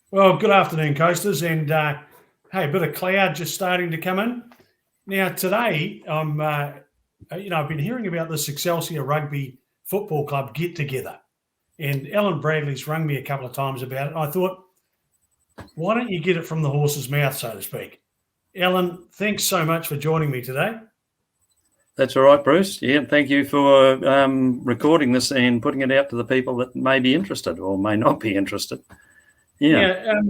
Well, good afternoon, coasters, and hey, a bit of cloud just starting to come in. Now, today, I've been hearing about this Excelsior Rugby Football Club get together, and Allan Bradley's rung me a couple of times about it. I thought, why don't you get it from the horse's mouth, so to speak? Allan, thanks so much for joining me today. That's all right, Bruce. Yeah, thank you for recording this and putting it out to the people that may be interested or may not be interested. Yeah.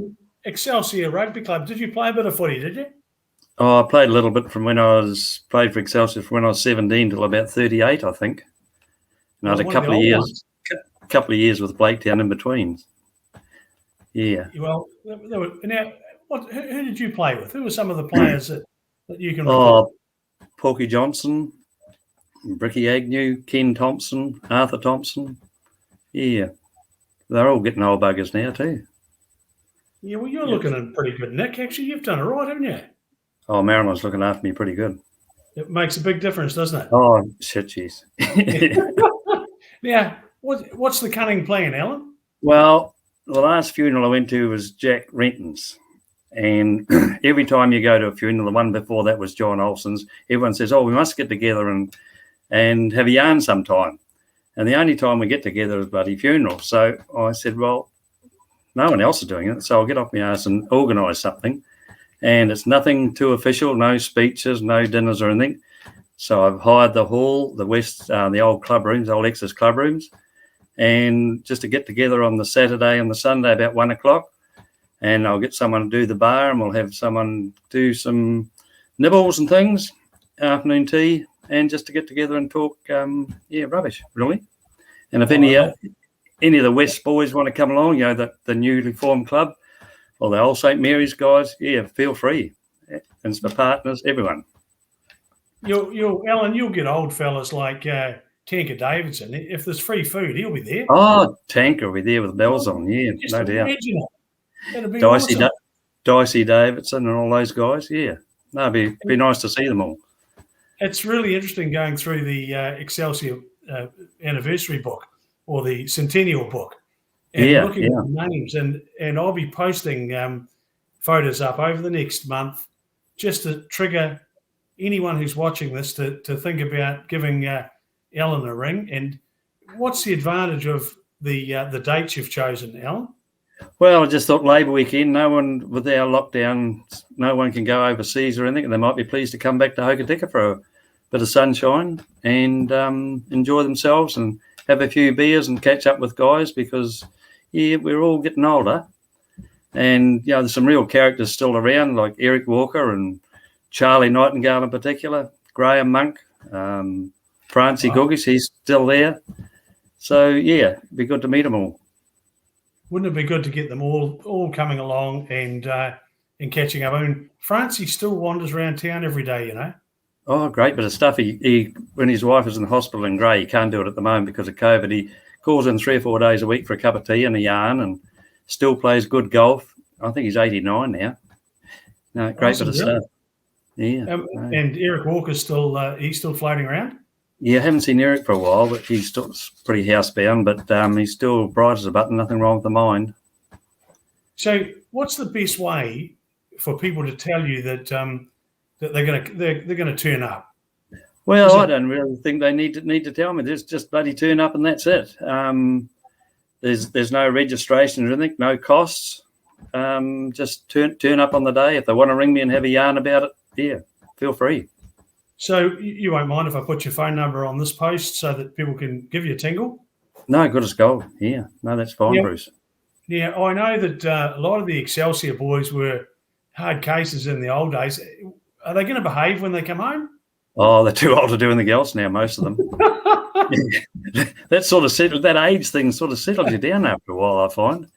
Excelsior Rugby Club. Did you play a bit of footy? Did you? Oh, I played a little bit from when I played for Excelsior from when I was 17 till about 38, I think. And I had a couple of years with Blaketown in between. Yeah. Well, now, who did you play with? Who were some of the players that you can recall? Porky Johnson, Bricky Agnew, Ken Thompson, Arthur Thompson. Yeah. They're all getting old buggers now too. Yeah, well, you're looking in pretty good nick. Actually, you've done it right, haven't you? Oh, Marilyn's looking after me pretty good. It makes a big difference, doesn't it? Oh, shit, jeez. Now, what's the cunning plan, Allan? Well, the last funeral I went to was Jack Renton's. And every time you go to a funeral, the one before that was John Olsen's, everyone says, oh, we must get together and have a yarn sometime. And the only time we get together is bloody funeral. So I said, well, no one else is doing it, so I'll get off my ass and organise something. And it's nothing too official, no speeches, no dinners or anything. So I've hired the hall, the old club rooms, old Ex's club rooms, and just to get together on the Saturday and the Sunday about 1 o'clock. And I'll get someone to do the bar, and we'll have someone do some nibbles and things, afternoon tea, and just to get together and talk, rubbish, really. And if any of the West boys want to come along, the newly formed club, or the old St. Mary's guys, feel free. And it's for partners, everyone. Allan, you'll get old fellas like Tanker Davidson. If there's free food, he'll be there. Oh, Tanker will be there with bells on, no doubt. That'd be awesome. Dicey Davidson and all those guys, No, it'd be nice to see them all. It's really interesting going through the Excelsior anniversary book or the centennial book and looking at the names. And I'll be posting photos up over the next month just to trigger anyone who's watching this to think about giving Allan a ring. And what's the advantage of the dates you've chosen, Allan? Well, I just thought Labour weekend, no one, with our lockdown, no one can go overseas or anything, and they might be pleased to come back to Hokitika for a bit of sunshine and enjoy themselves and have a few beers and catch up with guys because, we're all getting older. And, there's some real characters still around, like Eric Walker and Charlie Nightingale in particular, Graham Monk, Francie Guggis, he's still there. So, it'd be good to meet them all. Wouldn't it be good to get them all coming along and catching up? I mean, Francie still wanders around town every day, Oh, great bit of stuff. He when his wife is in the hospital in Grey, he can't do it at the moment because of COVID. He calls in 3 or 4 days a week for a cup of tea and a yarn and still plays good golf. I think he's 89 now. No, great bit of stuff. Yeah. And Eric Walker's he's still floating around? Yeah, I haven't seen Eric for a while, but he's still pretty housebound, but he's still bright as a button, nothing wrong with the mind. So what's the best way for people to tell you that they're gonna turn up? Well, I don't really think they need to tell me. There's just bloody turn up and that's it. There's no registration or anything, no costs. Just turn up on the day. If they want to ring me and have a yarn about it, feel free. So you won't mind if I put your phone number on this post so that people can give you a tingle? No, good as gold. Yeah, no, that's fine, Bruce. Yeah, I know that a lot of the Excelsior boys were hard cases in the old days. Are they going to behave when they come home? Oh, they're too old to do anything else now, most of them. That age thing sort of settles you down after a while, I find.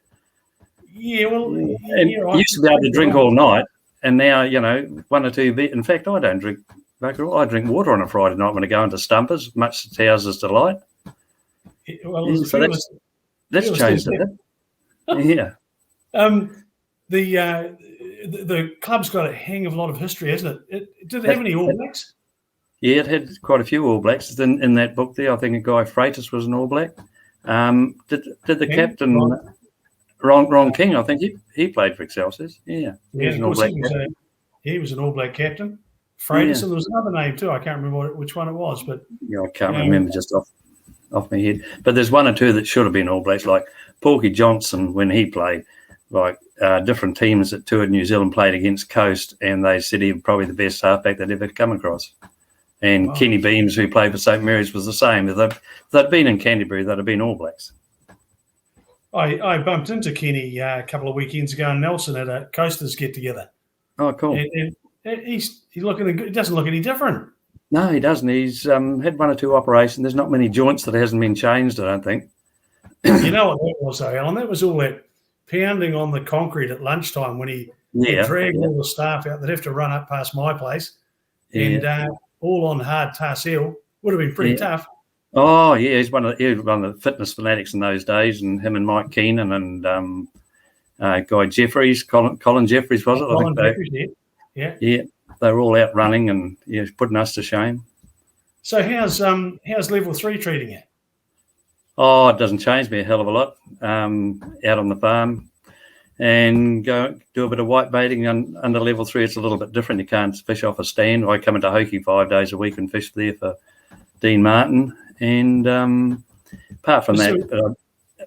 Yeah, well... And you used to be able to drink all night, and now, 1 or 2 beers. In fact, I don't drink alcohol. I drink water on a Friday night when I go into Stumpers, much to Towers' delight. Well, so that's changed a bit. Yeah. The club's got a hang of a lot of history, hasn't it? Did it have any All Blacks? Yeah, it had quite a few All Blacks in that book there. I think a guy Freitas was an All Black. Did the captain? Ron King, I think he played for Excelsior. Yeah, yeah. Of course, he was an All Black captain. Freitas, and there was another name too. I can't remember which one it was, but I can't remember just off my head. But there's one or two that should have been All Blacks, like Porky Johnson when he played. Like different teams that toured New Zealand played against Coast, and they said he was probably the best halfback they'd ever come across. And Kenny Beams, who played for St Mary's, was the same. If they'd been in Canterbury, they'd have been All Blacks. I bumped into Kenny a couple of weekends ago in Nelson at a Coasters get-together. Oh, cool. And he's looking good. He doesn't look any different. No, he doesn't. He's had one or two operations. There's not many joints that hasn't been changed, I don't think. You know what that was, though, Alan? That was all that pounding on the concrete at lunchtime when he dragged all the staff out. They'd have to run up past my place and all on hard tar seal. Would have been pretty tough. Oh, yeah. He was one of the fitness fanatics in those days, and him and Mike Keenan and Guy Jeffries, Colin Jeffries, was it? Colin Jeffries, yeah. Yeah, they were all out running and putting us to shame. So how's level 3 treating you? Oh, it doesn't change me a hell of a lot. Out on the farm and go do a bit of white baiting under level 3. It's a little bit different. You can't fish off a stand. I come into Hokie 5 days a week and fish there for Dean Martin. And apart from that,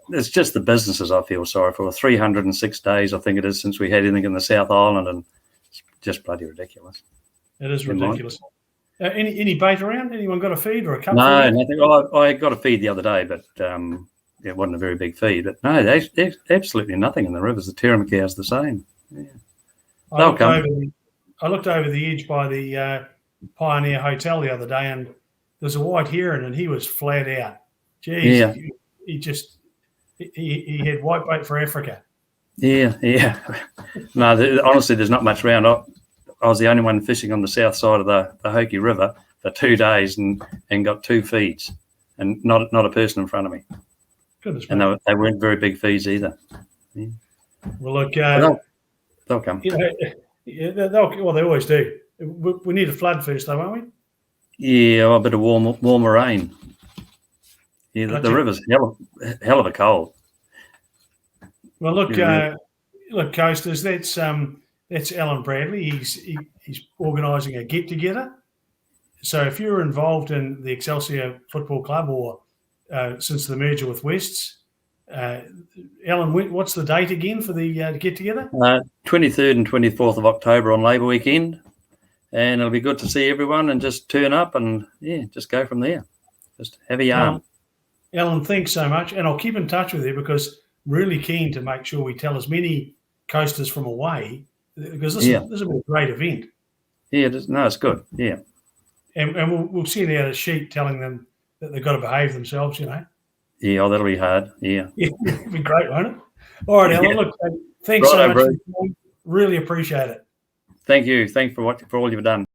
it's just the businesses I feel sorry for. 306 days, I think it is, since we had anything in the South Island, and it's just bloody ridiculous. It is ridiculous. Any bait around? Anyone got a feed or a cup? No, nothing. I got a feed the other day, but it wasn't a very big feed. But no, there's absolutely nothing in the rivers. The Tiramacau's the same. Yeah. I looked over the edge by the Pioneer Hotel the other day, and there's a white heron, and he was flat out. Jeez, he had white bait for Africa. Yeah. No, honestly, there's not much around. I was the only one fishing on the south side of the Hokie River for 2 days and got 2 feeds, and not a person in front of me. Goodness, and they weren't very big feeds either. Yeah. Well, look, they'll come. They always do. We need a flood first, though, won't we? Yeah, a bit of warmer rain. Yeah, the river's hell of a cold. Well, look, Coasters, that's Allan Bradley. He's organising a get-together. So if you're involved in the Excelsior Football Club or since the merger with Wests, Alan, what's the date again for the get-together? 23rd and 24th of October on Labour Weekend. And it'll be good to see everyone and just turn up and, just go from there. Just have a yarn. Alan, thanks so much. And I'll keep in touch with you because really keen to make sure we tell as many coasters from away because this will be a great event. Yeah, it's good. Yeah. And we'll send out a sheet telling them that they've got to behave themselves, Yeah, that'll be hard. Yeah. It'll be great, won't it? All right, Alan, look, thanks so much. Really appreciate it. Thank you. Thanks for all you've done.